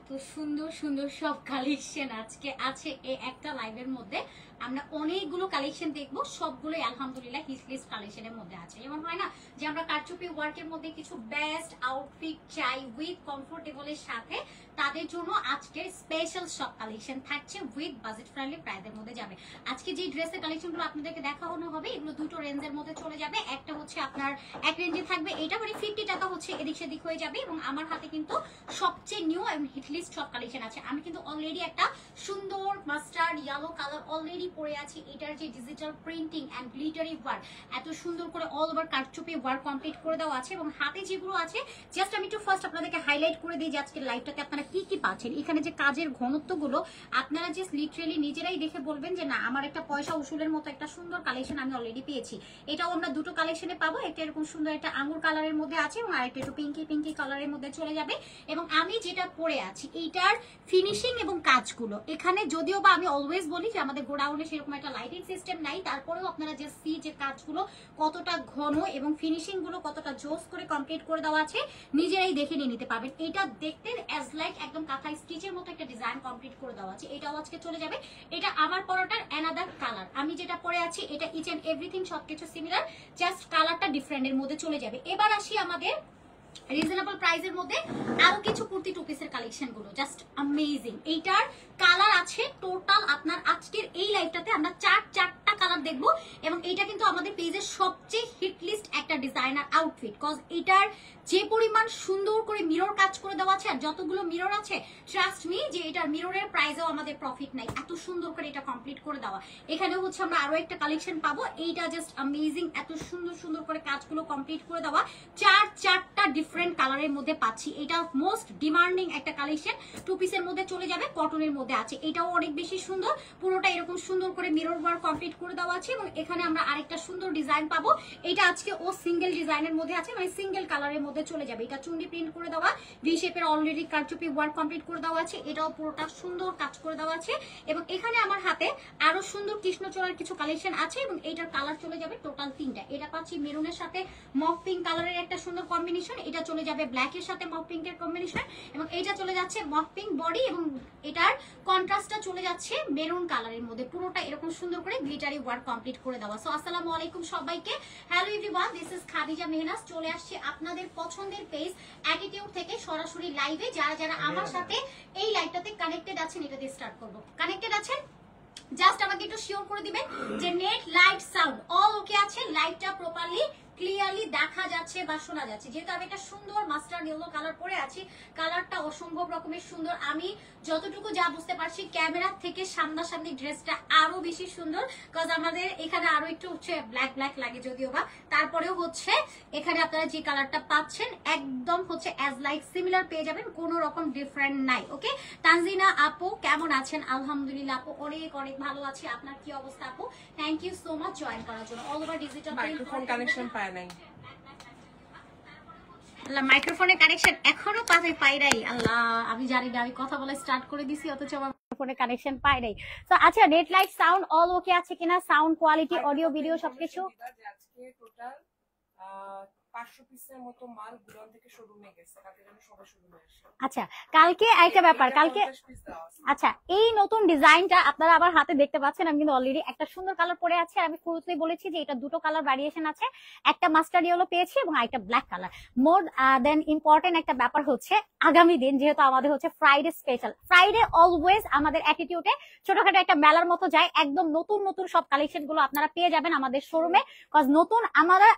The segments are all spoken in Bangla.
এত সুন্দর সুন্দর সব কালেকশন আজকে আছে এই একটা লাইভের মধ্যে। আমরা অনেকগুলো কালেকশন দেখবো, সবগুলোই আলহামদুলিল্লাহ হিট লিস্ট কালেকশনের মধ্যে আছে। যেমন হয় না যে আমরা কারচুপি ওয়ার্কের মধ্যে কিছু বেস্ট আউটফিট চাই উইথ কমফোর্টেবলের সাথে, তাদের জন্য আজকের স্পেশাল সব কালেকশন থাকছে উইথ বাজেট ফ্রেন্ডলি প্রাইসের মধ্যে যাবে। আজকে যে ড্রেসের কালেকশনগুলো আপনাদেরকে দেখানো হবে এগুলো দুটো রেঞ্জের মধ্যে চলে যাবে। একটা হচ্ছে আপনার এক রেঞ্জে থাকবে, এটা মানে 50 টাকা হচ্ছে এদিক সেদিক হয়ে যাবে। এবং আমার হাতে কিন্তু সবচেয়ে নিউ এবং হিট লিস্ট সব কালেকশন আছে। আমি কিন্তু অলরেডি একটা সুন্দর মাস্টার্ড ইয়েলো কালার অলরেডি পরে আছি। এটার যে digital printing and glittery work, এত সুন্দর করে অল ওভার কারচুপি ওয়ার্ক কমপ্লিট করে দেওয়া আছে। এবং হাতে যেগুলো আছে জাস্ট আমি একটু ফার্স্ট আপনাদেরকে হাইলাইট করে দিই যে আজকের লাইভটাতে আপনারা কি কি পাচ্ছেন। এখানে যে কাজের ঘনত্বগুলো আপনারা জাস্ট লিটারেলি নিজেরাই দেখে বলবেন যে না আমার একটা পয়সা উসুলের মতো একটা সুন্দর কালেকশন আমি অলরেডি পেয়েছি। এটাও আমরা দুটো কালেকশনে পাবো, একটা এরকম সুন্দর একটা আঙুর কালারের মধ্যে আছে এবং আরেকটা একটু পিঙ্কি পিঙ্কি কালারের মধ্যে চলে যাবে। এবং আমি যেটা পরে আছি এইটার ফিনিশিং এবং কাজগুলো এখানে, যদিও বা আমি অলওয়েজ বলি যে আমাদের গোডাউনে সেরকম একটা লাইটিং সিস্টেম নাই, তারপরেও আপনারা যে সি যে কাজগুলো কতটা ঘন এবং ফিনিশিং গুলো কতটা জোস করে কমপ্লিট করে দেওয়া আছে নিজেরাই দেখে নিয়ে নিতে পারবেন। এটা দেখতে অ্যাজ লাইক একদম কাঁথা স্টিচের মতো একটা ডিজাইন কমপ্লিট করে দেওয়া আছে। এটাও আজকে চলে যাবে। এটা আমার পরাটার অ্যানাদার কালার, আমি যেটা পরে আছি এটা ইচ এন্ড এভরিথিং সবকিছু সিমিলার, জাস্ট কালারটা ডিফারেন্টের মধ্যে চলে যাবে। এবার আসি আমাদের রিজনেবল প্রাইসের মধ্যে আরো কিছু কুর্তি টু পিসের কালেকশন গুলো, জাস্ট অ্যামেজিং। এইটার কালার আছে টোটাল আপনার আজকের এই লাইভটাতে আমরা চারটা কালার দেখবো। এবং এটা কিন্তু আমাদের পেজের সবচেয়ে হিট লিস্ট একটা ডিজাইনার আউটফিট, কজ এটার যে পরিমাণ সুন্দর করে মিরর কাজ করে দেওয়া আছে আর যতগুলো মিরর আছে ট্রাস্ট মি যে এটার মিররের প্রাইসেও আমাদের প্রফিট নাই, এত সুন্দর করে এটা কমপ্লিট করে দেওয়া। এখানে হচ্ছে আমরা আরো একটা কালেকশন পাবো, এইটা জাস্ট অ্যামেজিং, এত সুন্দর সুন্দর করে কাজগুলো কমপ্লিট করে দেওয়া। চারটা ডিফারেন্ট কালারের মধ্যে পাচ্ছি। এটা মোস্ট ডিমান্ডিং একটা কালেকশন, টু পিসের মধ্যে চলে যাবে, কটনের মধ্যে আছে। এটাও অনেক বেশি সুন্দর, পুরোটা এরকম সুন্দর করে মিরর ওয়ার্ক কমপ্লিট করে দেওয়া আছে। এবং এখানে আমরা আরেকটা সুন্দর ডিজাইন পাবো, এটা আজকে ও সিঙ্গেল ডিজাইনের মধ্যে আছে, মানে সিঙ্গেল কালারের মধ্যে চলে যাবে। এটা চুন্ডি প্রিন্ট করে দেওয়া, ভি শেপের অলরেডি কারচুপি ওয়ার্ক কমপ্লিট করে দেওয়া আছে। এটাও পুরোটা সুন্দর কাজ করে দেওয়া আছে। এবং এখানে আমার হাতে আরো সুন্দর কৃষ্ণচূড়ার কিছু কালেকশন আছে এবং এইটার কালার চলে যাবে টোটাল তিনটা। এটা পাচ্ছি মেরুনের সাথে মফ পিঙ্ক কালারের একটা সুন্দর কম্বিনেশন, এটা চলে যাবে ব্ল্যাক এর সাথে মফ পিঙ্কের কম্বিনেশন, এবং এইটা চলে যাচ্ছে মফ পিঙ্ক বডি এবং এটার কন্ট্রাস্টটা চলে যাচ্ছে মেরুন কালারের মধ্যে। পুরোটা এরকম সুন্দর করে গ্লিটারি ওয়ার্ক কমপ্লিট করে দেওয়া। সো আসসালামু আলাইকুম সবাইকে, hello everyone, this is Khadija Mehnaz. চলে আসছে আপনাদের পছন্দের পেজ অ্যাটিটিউড থেকে সরাসরি লাইভে। যারা যারা আমার সাথে এই লাইভটাতে কানেক্টেড আছেন, এটা দিয়ে স্টার্ট করব। কানেক্টেড আছেন জাস্ট আমাকে একটু শিওর করে দিবেন যে নেট লাইট সাউন্ড অল ওকে আছে, লাইটটা প্রপারলি ক্লিয়ারলি দেখা যাচ্ছে বা শোনা যাচ্ছে। যেহেতু আমি একটা সুন্দর মাস্টার্ড ইয়েলো কালার পরে আছি, কালারটা অসম্ভব রকমের সুন্দর। আমি যতটুকু যা বুঝতে পারছি ক্যামেরার থেকে সামনাসামনি ড্রেসটা আরো বেশি সুন্দর, কজ আমাদের এখানে আরো একটু হচ্ছে ব্ল্যাক ব্ল্যাক লাগে যদিও বা, তারপরেও হচ্ছে এখানে আপনারা যে কালারটা পাচ্ছেন একদম হচ্ছে অ্যাজ লাইক সিমিলার পেয়ে যাবেন, কোনো রকম ডিফারেন্ট নাই। ওকে, তানজিনা আপু কেমন আছেন? আলহামদুলিল্লাহ আপু অনেক অনেক ভালো আছি। আপনার কি অবস্থা আপু? Thank you so much join করার জন্য। All over digital microphone connection পায় নাই, আল্লাহ মাইক্রোফোনের কানেকশন এখনো পাই নাই। আল্লাহ আমি জানি না, আমি কথা বলা স্টার্ট করে দিছি অথচ আমার মাইক্রোফোনের কানেকশন পাই নাই। তো আচ্ছা, নেট লাইট সাউন্ড অল ওকে আছে কিনা, সাউন্ড কোয়ালিটি অডিও ভিডিও সবকিছু? আজকে টোটাল 500 পিসের মতো মাল গুদাম থেকে শোরুমে গেছে, কালকে যেন সবাই শোরুমে আসে। আচ্ছা, কালকে একটা ব্যাপার, কালকে আচ্ছা এই নতুন ডিজাইনটা আপনারা আবার হাতে দেখতে পাচ্ছেন। আমি কিন্তু অলরেডি একটা সুন্দর কালার পরে আছে। আমি শুরুতেই বলেছি যে এটা দুটো কালার ভ্যারিয়েশন আছে, একটা মাস্টার্ড ইয়েলো পেয়েছি এবং একটা ব্ল্যাক কালার। মোর দেন ইম্পর্টেন্ট একটা ব্যাপার হচ্ছে আগামী দিন যেহেতু আমাদের হচ্ছে ফ্রাইডে স্পেশাল, ফ্রাইডে অলওয়েজ আমাদের অ্যাটিটিউডে ছোটখাটো একটা মেলার মতো যায়। একদম নতুন নতুন সব কালেকশন গুলো আপনারা পেয়ে যাবেন আমাদের শোরুমে, কজ নতুন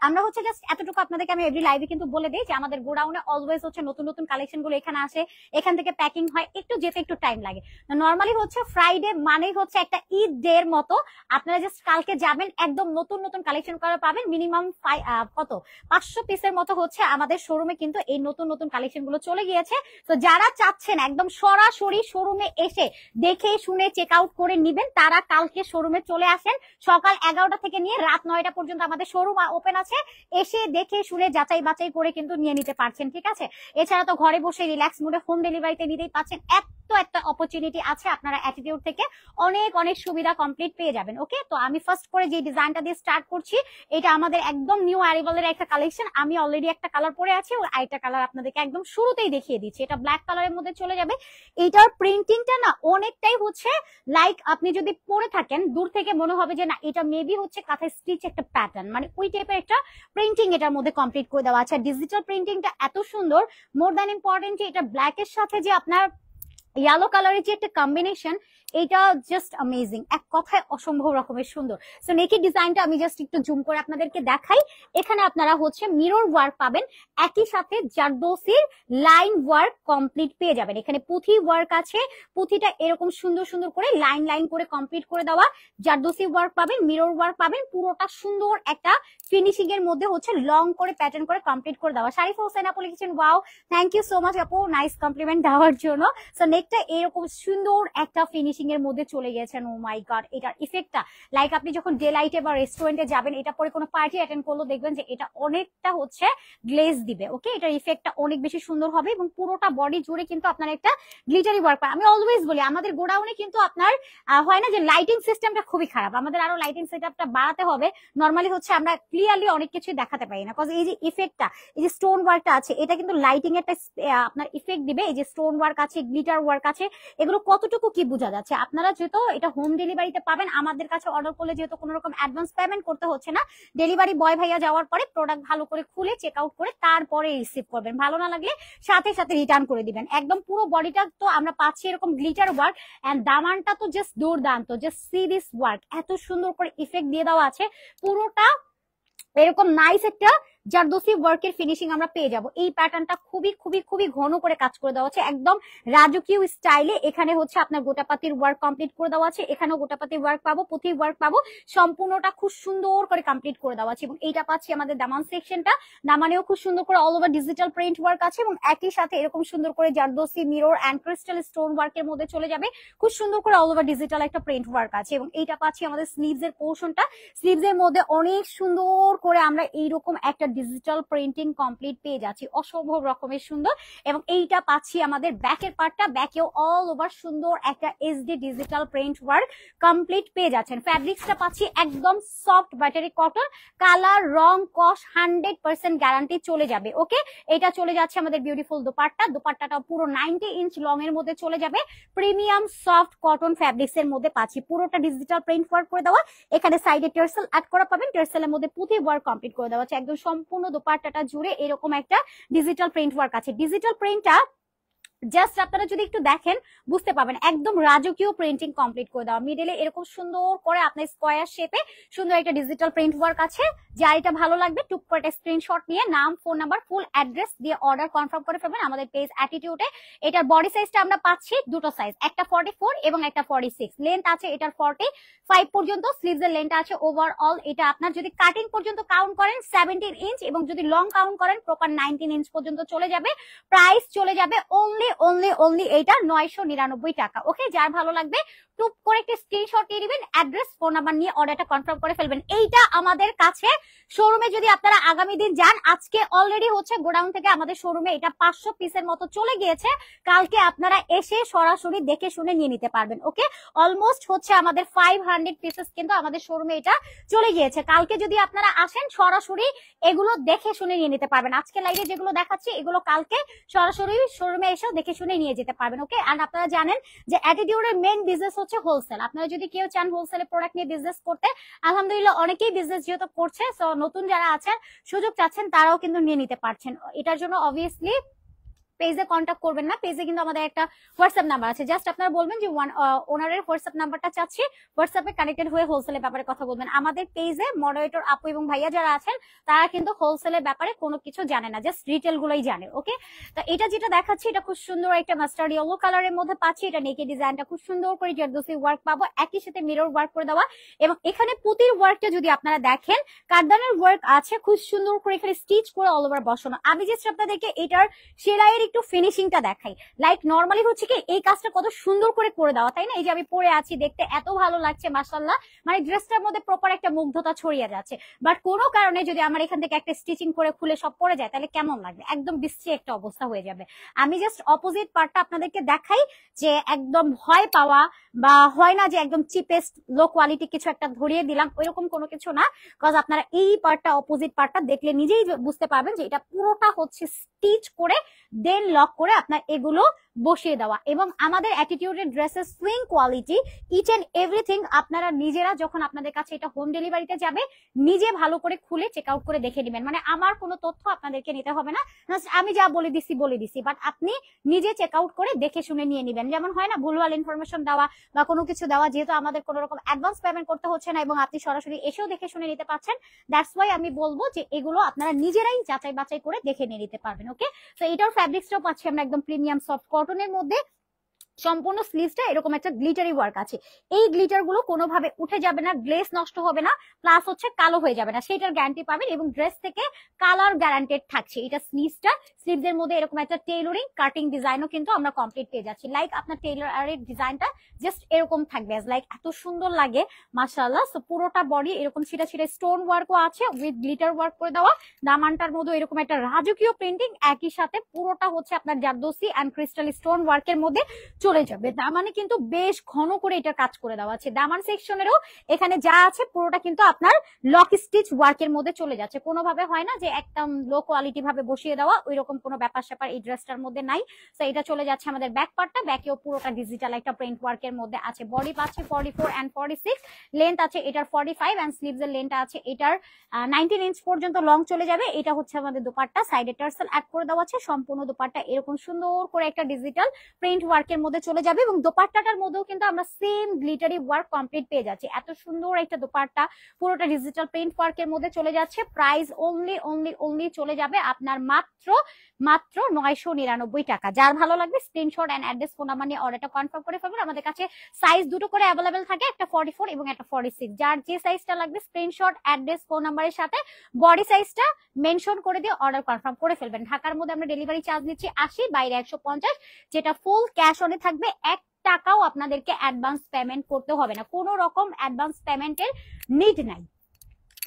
আমরা হচ্ছে জাস্ট এতটুকু আপনাদেরকে আমি এভরি লাইভে কিন্তু বলে দিই যে আমাদের গোডাউনে অলওয়েজ হচ্ছে নতুন নতুন কালেকশন গুলো এখানে আসে, এখান থেকে প্যাকিং হয়, একটু যেতে একটু টাইম লাগে। নর্মালি হচ্ছে ফ্রাইডে মানেই হচ্ছে একটা ঈদ ডে এর মতো। আপনারা জাস্ট কালকে যাবেন, একদম নতুন নতুন কালেকশন করা পাবেন। মিনিমাম 500 পিসের মতো হচ্ছে আমাদের শোরুমে কিন্তু এই নতুন নতুন কালেকশন গুলো চলে গিয়েছে। তো যারা চাচ্ছেন একদম সরাসরি শোরুমে এসে দেখে শুনে চেক আউট করে নিবেন, তারা কালকে শোরুমে চলে আসেন। সকাল 11টা থেকে নিয়ে রাত 9টা পর্যন্ত আমাদের শোরুম ওপেন আছে। এসে দেখে শুনে যাচাই বাছাই করে কিন্তু নিয়ে নিতে পারছেন, ঠিক আছে? এছাড়া তো ঘরে বসে রিল্যাক্স মুডে হোম ডেলিভারিতে নিতেই পাচ্ছেন। এত একটা অপরচুনিটি আছে, আপনারা অ্যাটিটিউড থেকে অনেক অনেক সুবিধা কমপ্লিট পেয়ে যাবেন। ওকে, তো আমি ফার্স্ট করে যে ডিজাইনটা দিয়ে স্টার্ট করছি, এটা আমাদের একদম নিউ অ্যারাইভালের একটা কালেকশন। আমি অলরেডি একটা কালার পরে আছি, আর একটা কালার আপনাদেরকে একদম শুরুতেই দেখিয়ে দিচ্ছি। এটা ব্ল্যাক কালারের মধ্যে চলে যাবে। এইটার প্রিন্টিংটা না অনেকটাই হচ্ছে লাইক, আপনি যদি পরে থাকেন দূর থেকে মনে হবে যে না এটা মেবি হচ্ছে কাঁথা স্টিচ একটা প্যাটার্ন, মানে ওই টাইপের একটা প্রিন্টিং এটার মধ্যে কমপ্লিট করে দেওয়া আছে। ডিজিটাল প্রিন্টিংটা এত সুন্দর, মোর দ্যান ইম্পর্টেন্ট যে এটা ব্ল্যাকের সাথে যে আপনার ইয়েলো কালারের যে একটা কম্বিনেশন, এটা জাস্ট অ্যামেজিং, এক কথায় অসম্ভব রকমের সুন্দর। সো নেকের ডিজাইনটা আমি জাস্ট একটু জুম করে আপনাদেরকে দেখাই। এখানে আপনারা হচ্ছে মিরর ওয়ার্ক পাবেন, একই সাথে জারদোসির লাইন ওয়ার্ক কমপ্লিট পেয়ে যাবেন। এখানে পুঁথি ওয়ার্ক আছে, পুঁথিটা এরকম সুন্দর সুন্দর করে লাইন লাইন করে কমপ্লিট করে দেওয়া। জারদোসি ওয়ার্ক পাবেন, মিরর ওয়ার্ক পাবেন, পুরোটা সুন্দর একটা ফিনিশিং এর মধ্যে হচ্ছে লং করে প্যাটার্ন করে কমপ্লিট করে দেওয়া। শারিফা হোসেন আপু লিখেছেন wow, thank you so much আপু, নাইস কমপ্লিমেন্ট দেওয়ার জন্য। সো নেকটা এরকম সুন্দর একটা ফিনিশিং এর মধ্যে চলে গেছেন। ও মাই গড, এটার ইফেক্টটা লাইক আপনি যখন ডে লাইটে বা রেস্টুরেন্টে যাবেন, এটা পরে কোনো পার্টি অ্যাটেন্ড করলে দেখবেন যে এটা অনেকটা হচ্ছে গ্লেজ দিবে। ওকে, এটার ইফেক্টটা অনেক বেশি সুন্দর হবে এবং পুরোটা বডি জুড়ে কিন্তু আপনার একটা গ্লিটারি ওয়ার্ক পায়। আমি অলওয়েজ বলি আমাদের গোডাউনে কিন্তু আপনার হয় না যে লাইটিং সিস্টেমটা খুবই খারাপ, আমাদের আরো লাইটিং সেটআপটা বাড়াতে হবে। নরমালি হচ্ছে আমরা ক্লিয়ারলি অনেক কিছুই দেখাতে পারি না, কজ এই যে ইফেক্টটা, এই যে স্টোন ওয়ার্কটা আছে, এটা কিন্তু লাইটিং একটা আপনার ইফেক্ট দিবে। এই যে স্টোন ওয়ার্ক আছে, গ্লিটার ওয়ার্ক আছে, এগুলো কতটুকু কি বোঝা যাচ্ছে। আপনারা যেহেতু এটা হোম ডেলিভারিতে পাবেন, আমাদের কাছে অর্ডার করলে যেহেতু কোনো রকম অ্যাডভান্স পেমেন্ট করতে হচ্ছে না, ডেলিভারি বয় ভাইয়া যাওয়ার পরে প্রোডাক্ট ভালো করে খুলে চেক আউট করে তারপরে রিসিভ করবেন। ভালো না লাগলে সাথে সাথে রিটার্ন করে দিবেন। একদম পুরো বডিটা তো আমরা পাচ্ছি এরকম গ্লিটার ওয়ার্ক, এন্ড দামানটা তো জাস্ট দুর্দান্ত। জাস্ট সি দিস ওয়ার্ক, এত সুন্দর করে ইফেক্ট দিয়ে দেওয়া আছে, পুরোটা এরকম নাইস একটা জারদোসি ওয়ার্কের ফিনিশিং আমরা পেয়ে যাব। এই প্যাটার্নটা খুবই খুবই খুবই ঘন করে কাজ করে দেওয়া আছে, একদম রাজকীয় স্টাইলে। এখানে হচ্ছে আপনার গোটাপাতির ওয়ার্ক কমপ্লিট করে দেওয়া আছে, এখানেও গোটাপাতির ওয়ার্ক পাবো, পুঁথির ওয়ার্ক পাবো, সম্পূর্ণটা খুব সুন্দর করে কমপ্লিট করে দেওয়া আছে। এবং এইটা পাচ্ছি আমাদের দামান সেকশনটা, দামানেও খুব সুন্দর করে all over digital print work আছে, এবং একই সাথে এরকম সুন্দর করে zardozi mirror and crystal stone ওয়ার্কের মধ্যে চলে যাবে। খুব সুন্দর করে অল ওভার ডিজিটাল একটা প্রিন্ট ওয়ার্ক আছে। এবং এইটা পাচ্ছি আমাদের স্লিভস এর পোর্শনটা, স্লিভস এর মধ্যে অনেক সুন্দর করে আমরা এইরকম একটা ডিজিটাল প্রিন্টিং কমপ্লিট পেয়ে যাচ্ছি, অসম্ভব রকমের সুন্দর। এবং এইটা পাচ্ছি আমাদের ব্যাকের পার্টটা, ব্যাকেও অল ওভার সুন্দর একটা HD digital print work complete পেয়ে যাচ্ছেন। ফ্যাব্রিক্সটা পাচ্ছি একদম সফট ব্যাটারি কটন, কালার রং কস 100% গ্যারান্টি চলে যাবে। ওকে, এটা চলে যাচ্ছে আমাদের বিউটিফুল দোপাট্টা, দোপাট্টাটা পুরো 90 ইঞ্চ লং এর মধ্যে চলে যাবে, প্রিমিয়াম সফট কটন ফ্যাব্রিক্স এর মধ্যে পাচ্ছি, পুরোটা ডিজিটাল প্রিন্ট ওয়ার্ক করে দেওয়া। এখানে সাইডে টার্সেল অ্যাড করা পাবেন, টার্সেলের মধ্যে পুঁথি ওয়ার্ক কমপ্লিট করে দেওয়া আছে। একদম সম্পূর্ণ দোপাট্টাটা জুড়ে এরকম একটা ডিজিটাল প্রিন্ট ওয়ার্ক আছে। ডিজিটাল প্রিন্টটা জাস্ট আপনারা যদি একটু দেখেন বুঝতে পারবেন, একদম রাজকীয় প্রিন্টিং কমপ্লিট করে দেওয়া। মিডলে এরকম সুন্দর করে আপনার স্কোয়ার শেপে সুন্দর একটা ডিজিটাল প্রিন্ট ওয়ার্ক আছে। যার এটা ভালো লাগবে টুক করে স্ক্রিনশট নিয়ে নাম, ফোন নাম্বার, ফুল অ্যাড্রেস দিয়ে অর্ডার কনফার্ম করে ফেলবেন আমাদের পেজ অ্যাটিটিউডে। এটার বডি সাইজটা আমরা পাচ্ছি দুটো সাইজ, একটা 44 এবং একটা 46। লেন্থ আছে এটার 45 পর্যন্ত, স্লিভস এর লেন্থ আছে ওভারঅল এটা আপনার যদি কাটিং পর্যন্ত কাউন্ট করেন 17 ইঞ্চ, এবং যদি লং কাউন্ট করেন প্রপার 19 ইঞ্চ পর্যন্ত চলে যাবে। প্রাইস চলে যাবে অনলি এইটা 999 টাকা। ওকে, যার ভালো লাগবে টুপ করে একটা স্ক্রিনশট দিয়ে দিবেন, অ্যাড্রেস, ফোন নাম্বার নিয়ে অর্ডারটা কনফার্ম করে ফেলবেন। এইটা আমাদের কাছে শোরুমে যদি আপনারা আগামী দিন যান, আজকে অলরেডি হচ্ছে গোডাউন থেকে আমাদের শোরুমে এটা 500 পিসের মতো চলে গিয়েছে, কালকে আপনারা এসে সরাসরি দেখে শুনে নিয়ে নিতে পারবেন। ওকে, অলমোস্ট হচ্ছে আমাদের 500 পিসেস কিন্তু আমাদের শোরুমে এটা চলে গিয়েছে। কালকে যদি আপনারা আসেন সরাসরি এগুলো দেখে শুনে নিয়ে নিতে পারবেন। আজকে লাইভে যেগুলো দেখাচ্ছি এগুলো কালকে সরাসরি শোরুমে এসে দেখে শুনে নিয়ে যেতে পারবেন। ওকে, আর আপনারা জানেন যে অ্যাটিটিউডের মেইন বিজনেস হচ্ছে হোলসেল। আপনারা যদি কেউ চান হোলসেলে প্রোডাক্ট নিয়ে বিজনেস করতে, আলহামদুলিল্লাহ অনেকেই বিজনেস যেহেতু করছে, সো নতুন যারা আছেন সুযোগ চাচ্ছেন তারাও কিন্তু নিয়ে নিতে পারছেন। এটার জন্য অবভিয়াসলি পেজে কন্ট্যাক্ট করবেন না, পেজে কিন্তু আমাদের একটা হোয়াটসঅ্যাপ নাম্বার আছে, জাস্ট আপনারা বলবেন যে ওনারের হোয়াটসঅ্যাপ নাম্বারটা চাচ্ছি, হোয়াটসঅ্যাপে কানেক্টেড হয়ে হোলসেলের ব্যাপারে কথা বলবেন। আমাদের পেজে মডারেটর আপু এবং ভাইয়া যারা আছেন তারা কিন্তু হোলসেলের ব্যাপারে কোনো কিছু জানে না, জাস্ট রিটেল গুলোই জানে। ওকে, তো এটা যেটা দেখাচ্ছি এটা খুব সুন্দর একটা মাস্টার্ড ইয়েলো কালারের মধ্যে পাচ্ছি। এটা নেকের ডিজাইনটা খুব সুন্দর করে জারদোসি ওয়ার্ক পাবো, একই সাথে মিরর ওয়ার্ক করে দেওয়া। এবং এখানে পুঁতির ওয়ার্কটা যদি আপনারা দেখেন, কারদানের ওয়ার্ক আছে খুব সুন্দর করে, এখানে স্টিচ করে অল ওভার বসানো। আমি জাস্ট আপনাদেরকে এটার সেলাইয়ের একটু ফিনিশিংটা দেখাই। লাইক নরমালি হচ্ছে কি এই কাজটা কত সুন্দর করে দেওয়া, তাই না? এই যে আমি পরে আছি, দেখতে এত ভালো লাগছে মাশাআল্লাহ, মানে ড্রেসটার মধ্যে প্রপার একটা মুগ্ধতা ছড়িয়ে যাচ্ছে। বাট কোনো কারণে যদি আমার এখান থেকে একটা স্টিচিং করে খুলে সব পরে যায় তাহলে কেমন লাগবে? একদম বিশ্রী একটা অবস্থা হয়ে যাবে। আমি জাস্ট অপোজিট পার্টটা আপনাদেরকে দেখাই, যে একদম ভয় পাওয়া বা হয় না যে একদম চিপেস্ট লো কোয়ালিটি কিছু একটা ধরিয়ে দিলাম, ওইরকম কোনো কিছু না। কজ আপনারা এই পার্টটা, অপোজিট পার্টটা দেখলে নিজেই বুঝতে পারবেন যে এটা পুরোটা হচ্ছে স্টিচ করে দেন লক করে আপনার এগুলো বসিয়ে দেওয়া। এবং আমাদের অ্যাটিটিউডের ড্রেসের sewing quality, each and everything আপনারা নিজেরা যখন আপনাদের কাছে এটা হোম ডেলিভারিতে যাবে নিজে ভালো করে খুলে চেক আউট করে দেখে নেবেন। মানে আমার কোনো তথ্য আপনাদেরকে নিতে হবে না, আমি যা বলে দিছি, বাট আপনি নিজে চেক আউট করে দেখে শুনে নিয়ে নেবেন। যেমন হয় না ভুলভাল ইনফরমেশন দেওয়া বা কোনো কিছু দেওয়া, যেহেতু আমাদের কোনো রকম অ্যাডভান্স পেমেন্ট করতে হচ্ছে না এবং আপনি সরাসরি এসেও দেখে শুনে নিতে পারছেন, দ্যাটস ওয়াই আমি বলবো যে এগুলো আপনারা নিজেরাই যাচাই বাছাই করে দেখে নিয়ে নিতে পারবেন। ওকে, তো এটার ফ্যাব্রিক্সটাও পাচ্ছি আমরা একদম প্রিমিয়াম সফট কটনের মধ্যে। সম্পূর্ণ স্লিভসটা এরকম একটা গ্লিটারি ওয়ার্ক আছে। এই গ্লিটার গুলো কোনোভাবে উঠে যাবে না, গ্লেস নষ্ট হবে না, প্লাস হচ্ছে কালো হয়ে যাবে না, সেটার গ্যারান্টি পাবেন। এবং ড্রেস থেকে কালার গ্যারান্টেড থাকছে। এটা স্লিভসটা, স্লিভসের মধ্যে এরকম একটা টেইলরিং কাটিং ডিজাইনও কিন্তু আমরা কমপ্লিট পেয়ে যাচ্ছি। লাইক আপনার টেইলরের ডিজাইনটা জাস্ট এরকম থাকবে, লাইক এত সুন্দর লাগে মাশাআল্লাহ। সো পুরোটা বডি এরকম ছিটা ছিটা স্টোন ওয়ার্কও আছে উইথ গ্লিটার ওয়ার্ক করে দেওয়া। দামানটার মধ্যে এরকম একটা রাজকীয় প্রিন্টিং, একই সাথে পুরোটা হচ্ছে আপনার জারদোসি এন্ড ক্রিস্টাল স্টোন ওয়ার্কের মধ্যে চলে যাবে। দামানে কিন্তু বেশ ঘন করে এটা কাজ করে দেওয়া আছে। দামান সেকশনেরও এখানে যা আছে পুরোটা কিন্তু আপনার লক স্টিচ ওয়ার্কের মধ্যে চলে যাচ্ছে। কোনোভাবে হয় না যে একদম লো কোয়ালিটি ভাবে বসিয়ে দেওয়া, ওই রকম কোনো ব্যাপার স্যাপার এই ড্রেসটার মধ্যে নাই। তো এটা চলে যাচ্ছে আমাদের ব্যাক পার্টটা, ব্যাকেও পুরোটা ডিজিটাল একটা প্রিন্ট ওয়ার্কের মধ্যে আছে। বডি পাচ্ছে 44 এন্ড 46, লেন্থ আছে এটার 45 এন্ড স্লিভস এর লেন্থ আছে এটার 19 ইঞ্চ পর্যন্ত লং চলে যাবে। এটা হচ্ছে আমাদের দোপাট্টা, সাইডে টার্সেল অ্যাড করে দেওয়া আছে। সম্পূর্ণ দোপাট্টা এরকম সুন্দর করে একটা ডিজিটাল প্রিন্ট ওয়ার্কের মধ্যে চলে যাবে এবং দোপাট্টাটার মধ্যেও কিন্তু আমরা সেম গ্লিটারি ওয়ার্ক কমপ্লিট পেয়ে যাচ্ছি। এত সুন্দর একটা দোপাট্টা পুরোটা ডিজিটাল প্রিন্ট ওয়ার্কের মধ্যে চলে যাচ্ছে। প্রাইস অনলি চলে যাবে আপনার মাত্র 999 টাকা। যার ভালো লাগবে screenshot and address phone number নিয়ে অর্ডারটা কনফার্ম করে ফেলবেন। আমাদের কাছে সাইজ দুটো করে অ্যাভেলেবেল থাকে, একটা 44 এবং একটা 46। যার যে সাইজটা লাগবে স্ক্রিনশট অ্যাড্রেস ফোন নাম্বারের সাথে বডি সাইজটা মেনশন করে দিয়ে অর্ডার কনফার্ম করে ফেলবেন। ঢাকার মধ্যে আমরা ডেলিভারি চার্জ নিচ্ছি 80, বাইরে 150, যেটা ফুল ক্যাশ অনে থাকবে। 1 টাকাও আপনাদেরকে অ্যাডভান্স পেমেন্ট করতে হবে না, কোনো রকম অ্যাডভান্স পেমেন্টের নিড নাই।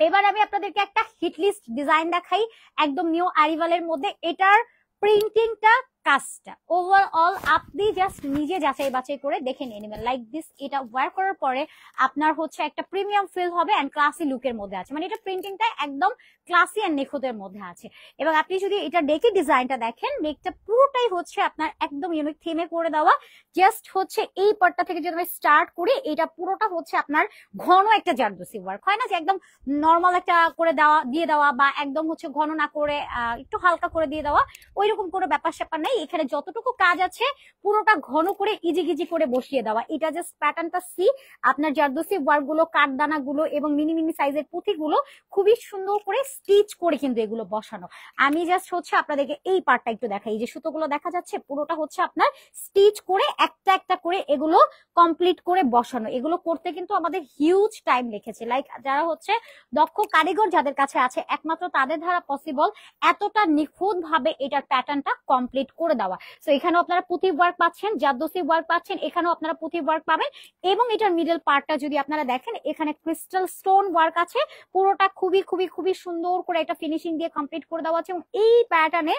এবার আমি আপনাদেরকে একটা হিট লিস্ট ডিজাইন দেখাই, একদম নিউ অ্যারিভালের মধ্যে। এটার প্রিন্টিংটা, কাজটা ওভারঅল আপনি জাস্ট নিজে যাচাই বাছাই করে দেখে নিয়ে নেবেন। লাইক দিস, এটা ওয়্যার করার পরে আপনার হচ্ছে একটা প্রিমিয়াম ফিল হবে এন্ড ক্লাসি লুকের মধ্যে আছে। মানে এটা প্রিন্টিংটা একদম ক্লাসি এন্ড নিখুঁতের মধ্যে আছে। এবং আপনি যদি এটা ডেকে ডিজাইনটা দেখেন, নেকটা পুরোটাই হচ্ছে আপনার একদম ইউনিক থিমে করে দেওয়া। জাস্ট হচ্ছে এই পার্টটা থেকে যদি আমি স্টার্ট করি, এটা পুরোটা হচ্ছে আপনার ঘন একটা জারদোসি ওয়ার্ক। হয় না যে একদম নর্মাল একটা করে দিয়ে দেওয়া বা একদম হচ্ছে ঘন না করে একটু হালকা করে দিয়ে দেওয়া, ওইরকম কোনো ব্যাপার স্যাপার নেই। এখানে যতটুকু কাজ আছে পুরোটা ঘন করে ইজি করে বসিয়ে দেওয়া। এটা জাস্ট প্যাটার্নটা সি, আপনার জারদোসি ওয়ার্ক গুলো, কাঠদানা গুলো এবং মিনি সাইজের পুঁথি গুলো খুবই সুন্দর করে স্টিচ করে কিন্তু এগুলো বসানো। আমি জাস্ট হচ্ছে আপনাদেরকে এই পার্টটা একটু দেখাই। এই যে সুতোগুলো দেখা যাচ্ছে পুরোটা হচ্ছে আপনার স্টিচ করে একটা একটা করে এগুলো কমপ্লিট করে বসানো। এগুলো করতে কিন্তু আমাদের হিউজ টাইম লেগেছে। লাইক যারা হচ্ছে দক্ষ কারিগর যাদের কাছে আছে, একমাত্র তাদের দ্বারা পসিবল এতটা নিখুঁত ভাবে এটার প্যাটার্নটা কমপ্লিট করে দেওয়া। সো এখানেও আপনারা পুঁথি ওয়ার্ক পাচ্ছেন, জারদোসি ওয়ার্ক পাচ্ছেন, এখানেও আপনারা পুঁথি ওয়ার্ক পাবেন। এবং এটার মিডল পার্টটা যদি আপনারা দেখেন, এখানে ক্রিস্টাল স্টোন ওয়ার্ক আছে। পুরোটা খুবই সুন্দর করে একটা ফিনিশিং দিয়ে কমপ্লিট করে দেওয়া আছে। এবং এই প্যাটার্নে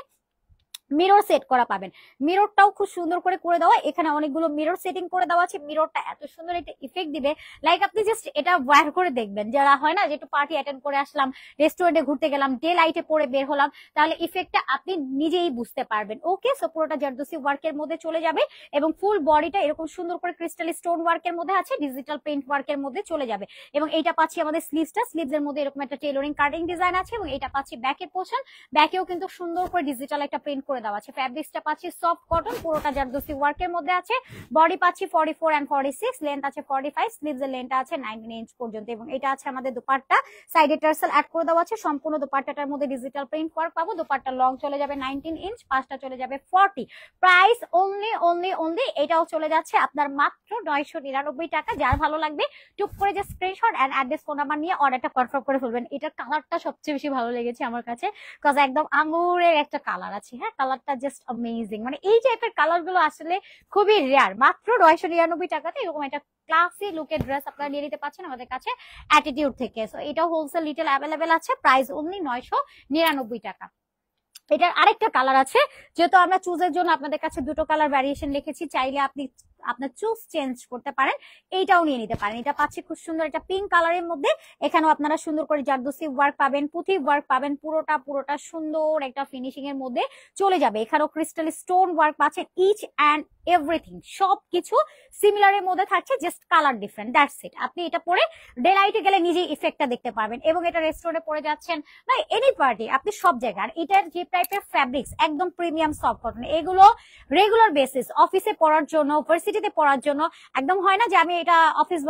মিরর সেট করা পাবেন, মিররটাও খুব সুন্দর করে দেওয়া। এখানে অনেকগুলো মিরর সেটিং করে দেওয়া আছে। মিররটা এত সুন্দর একটা ইফেক্ট দিবে, লাইক আপনি জাস্ট এটা ওয়্যার করে দেখবেন। যারা হয় না যে একটু পার্টি অ্যাটেন্ড করে আসলাম, রেস্টুরেন্টে ঘুরতে গেলাম, ডে লাইটে পরে বের হলাম, তাহলে ইফেক্টটা আপনি নিজেই বুঝতে পারবেন। ওকে, সো পুরোটা জারদোসি ওয়ার্কের মধ্যে চলে যাবে এবং ফুল বডিটা এরকম সুন্দর করে ক্রিস্টাল স্টোন ওয়ার্কের মধ্যে আছে, ডিজিটাল প্রিন্ট ওয়ার্কের মধ্যে চলে যাবে। এবং এইটা পাচ্ছি আমাদের স্লিভসটা, স্লিভসের মধ্যে এরকম একটা টেইলরিং কাটিং ডিজাইন আছে। এবং এটা পাচ্ছি ব্যাকের পোর্শন, ব্যাকেও কিন্তু সুন্দর করে ডিজিটাল একটা প্রিন্ট করে দেওয়া আছে। ফ্যাব্রিক্সটা পাচ্ছি সফট কটন, পুরোটা জারদোসি ওয়ার্কের মধ্যে আছে। বডি পাচ্ছি 44 এন্ড 46, লেন্থ আছে 45, স্লিভস এর লেন্থ আছে 19 ইঞ্চ পর্যন্ত। এবং এটা আছে আমাদের দোপাট্টা, সাইডে টার্সেল অ্যাড করে দেওয়া আছে। সম্পূর্ণ দোপাট্টাটার মধ্যে ডিজিটাল প্রিন্ট ওয়ার্ক পাবো। দোপাট্টা লং চলে যাবে 19 ইঞ্চ, পাঁচটা চলে যাবে 40। প্রাইস অনলি এটাও চলে যাচ্ছে আপনার মাত্র 999 টাকা। যার ভালো লাগবে টুক করে যে screenshot and address phone number নিয়ে অর্ডারটা কনফার্ম করে ফেলবেন। এটার কালারটা সবচেয়ে বেশি ভালো লেগেছে আমার কাছে, কজ একদম আঙুরের একটা কালার আছে। হ্যাঁ, কালারটা জাস্ট অ্যামেজিং, মানে এই টাইপের কালার গুলো আসলে খুবই রেয়ার। মাত্র 999 টাকাতে এরকম একটা ক্লাসি লুকের ড্রেস আপনারা নিয়ে নিতে পারছেন আমাদের কাছে অ্যাটিটিউড থেকে। সো এটা হোলসেল রিটেল অ্যাভেলেবেল আছে, প্রাইস অনলি 999 টাকা। এটার আরেকটা কালার আছে, যেহেতু আমরা চুজের জন্য আপনাদের কাছে দুটো কালার ভ্যারিয়েশন লিখেছি, চাইলে আপনি আপনার চুজ চেঞ্জ করতে পারেন, এইটাও নিয়ে নিতে পারেন। এটা পাচ্ছি খুব সুন্দর একটা পিঙ্ক কালারের মধ্যে, এখানেও আপনারা সুন্দর করে জারদোসি ওয়ার্ক পাবেন, পুঁথি ওয়ার্ক পাবেন, পুরোটা সুন্দর একটা ফিনিশিং এর মধ্যে চলে যাবে। এখানেও ক্রিস্টাল স্টোন ওয়ার্ক পাচ্ছেন, ইচ অ্যান্ড এভরিথিং সবকিছু সিমিলারের মধ্যে থাকছে, just colour different, that's it. আপনি এটা পরে ডে লাইটে গেলে নিজেই ইফেক্টটা দেখতে পারবেন, এবং এটা রেস্টুরেন্টে পরে যাচ্ছেন বা এনি পার্টি আপনি সব জায়গায়। আর এটার যে টাইপের ফ্যাব্রিক্স একদম প্রিমিয়াম সফট কটন, এগুলো রেগুলার বেসিস অফিসে পরার জন্য, ভার্সিটিতে পরার জন্য একদম হয় না যে আমি এটা অফিস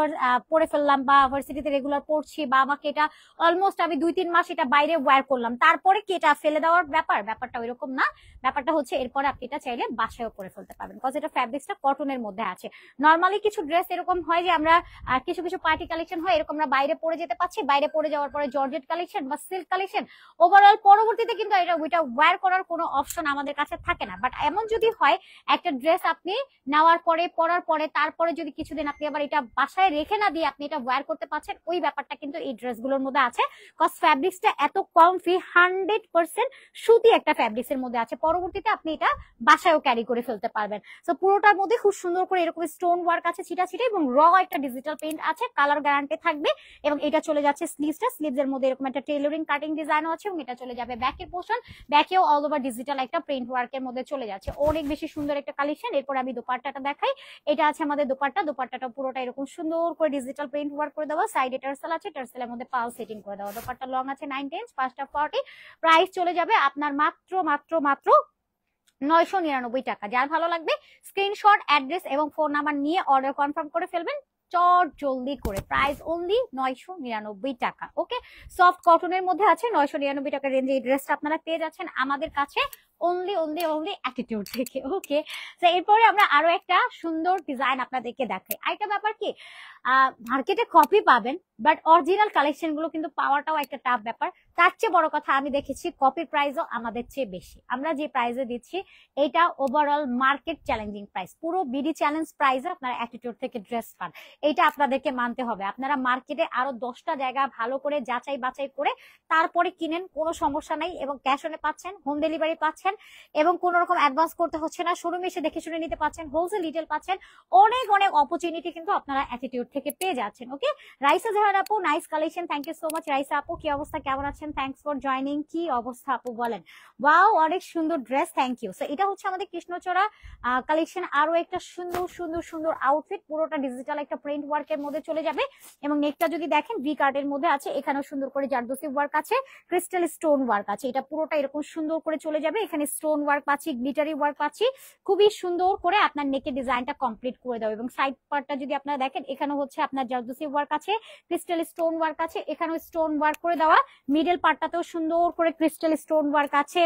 পরে ফেললাম বা ভার্সিটিতে রেগুলার পড়ছি, বা আমাকে এটা অলমোস্ট আমি 2-3 মাস এটা বাইরে ওয়্যার করলাম, তারপরে কি এটা ফেলে দেওয়ার ব্যাপারটা ওইরকম না। ব্যাপারটা হচ্ছে এরপরে আপনি এটা চাইলে বাসায়ও পরে ফেলতে পারবেন, বিকজ এটা ফ্যাব্রিক্সটা কটনের মধ্যে আছে। নর্মালি কিছু ড্রেস এরকম হয় যে আমরা কিছু পার্টি কালেকশন হয় এরকম আমরা বাইরে পরে যেতে পাচ্ছি, বাইরে পরে যাওয়ার পরে জর্জেট কালেকশন বা সিল্ক কালেকশন, ওভারঅল পরবর্তীতে কিন্তু এটা ওইটা ওয়্যার করার কোনো অপশন আমাদের কাছে থাকে না। বাট এমন যদি হয় একটা ড্রেস আপনি নেওয়ার পরে পরার পরে তারপরে যদি কিছুদিন আপনি আবার এটা বাসায় রেখে না দিয়ে আপনি এটা ওয়্যার করতে পারছেন, ওই ব্যাপারটা কিন্তু এই ড্রেসগুলোর মধ্যে আছে। কজ ফ্যাব্রিক্সটা এত কমফি, 100% সুতি একটা ফ্যাব্রিক্স এর মধ্যে আছে, পরবর্তীতে আপনি এটা বাসায়ও ক্যারি করে ফেলতে পারবেন। তো পুরোটার মধ্যে খুব সুন্দর করে এরকম স্টোন ওয়ার্ক আছে ছিটা এবং র একটা ডিজিটাল প্রিন্ট আছে, কালার গ্যারান্টি থাকবে। এবং এটা চলে যাচ্ছে স্লিভসটা, স্লিভস এর মধ্যে এরকম একটা টেইলরিং কাটিং ডিজাইনও আছে, এবং এটা চলে যাবে ব্যাকের পোর্শন, ব্যাকেও অল ওভার ডিজিটাল একটা প্রিন্ট ওয়ার্কের মধ্যে চলে যাচ্ছে। অনেক বেশি সুন্দর একটা কালেকশন। এরপর আমি দোপাট্টাটা দেখাই, এটা আছে আমাদের দোপাট্টাটা পুরোটা এরকম সুন্দর করে ডিজিটাল প্রিন্ট ওয়ার্ক করে দেওয়া, সাইডে টার্সেল আছে, টার্সেলের মধ্যে পাল সেটিং করে দেওয়া। দোপাট্টা লং আছে 9 ইঞ্চ, 5টা 40, প্রাইস চলে যাবে আপনার মাত্র 999 টাকা। যার ভালো লাগবে স্ক্রিনশট, অ্যাড্রেস এবং ফোন নাম্বার নিয়ে অর্ডার কনফার্ম করে ফেলবেন চট জলদি করে। প্রাইস অনলি 999 টাকা। ওকে, সফট কটনের মধ্যে আছে 999 টাকা রেঞ্জে এই ড্রেসটা আপনারা পেয়ে যাচ্ছেন আমাদের কাছে অনলি অ্যাটিটিউড থেকে। ওকে, তো এরপরে আমরা আরো একটা সুন্দর ডিজাইন আপনাদেরকে দেখাই। আরেকটা ব্যাপার কি, মার্কেটে কপি পাবেন, বাট অরিজিনাল কালেকশন গুলো কিন্তু পাওয়াটাও একটা টাফ ব্যাপার। তার চেয়ে বড় কথা আমি দেখেছি কপির প্রাইসও আমাদের চেয়ে বেশি। আমরা যে প্রাইসে দিচ্ছি এটা ওভারঅল মার্কেট চ্যালেঞ্জিং প্রাইস, পুরো বিডি চ্যালেঞ্জ প্রাইসে আপনারা অ্যাটিটিউড থেকে ড্রেস পান, এটা আপনাদেরকে মানতে হবে। আপনারা মার্কেটে আরো 10টা জায়গা ভালো করে যাচাই বাছাই করে তারপরে কিনেন, কোনো সমস্যা নাই, এবং ক্যাশ অনে পাচ্ছেন, হোম ডেলিভারি পাচ্ছেন, এবং কোন রকম অ্যাডভান্স করতে হচ্ছে না, শোরুমে এসে দেখে শুনে নিতে পাচ্ছেন, হোলসেল রিটেল পাচ্ছেন, অনেক অপরচুনিটি কিন্তু আপনারা অ্যাটিটিউড থেকে পেয়ে যাচ্ছেন। ওকে, রাইসা জাহার আপু, nice collection, thank you so much. Raisa আপু কি অবস্থা, কেমন আছেন? Thanks for joining. কি অবস্থা আপু বলেন? ওয়াও, অনেক সুন্দর ড্রেস, থ্যাংক ইউ। সো এটা হচ্ছে আমাদের কৃষ্ণচূড়া কালেকশন, আরো একটা সুন্দর আউটফিট, পুরোটা ডিজিটাল একটা প্রিন্ট ওয়ার্কের মধ্যে চলে যাবে। এবং নেকটা যদি দেখেন ভি কাটের মধ্যে আছে, এখানেও সুন্দর করে জারদোসি ওয়ার্ক আছে, ক্রিস্টাল স্টোন ওয়ার্ক আছে, এটা পুরোটা এরকম সুন্দর করে চলে যাবে। এখানে স্টোন ওয়ার্ক পাচ্ছি, গ্লিটারি ওয়ার্ক পাচ্ছি, খুবই সুন্দর করে আপনার নেকের ডিজাইনটা কমপ্লিট করে দেবে। এবং সাইড পার্টটা যদি আপনারা দেখেন, এখানে হচ্ছে আপনার জারদোসি ওয়ার্ক আছে, ক্রিস্টাল স্টোন ওয়ার্ক আছে, এখানেও স্টোন ওয়ার্ক করে দেওয়া, মিডল পার্টটাতেও সুন্দর করে ক্রিস্টাল স্টোন ওয়ার্ক আছে,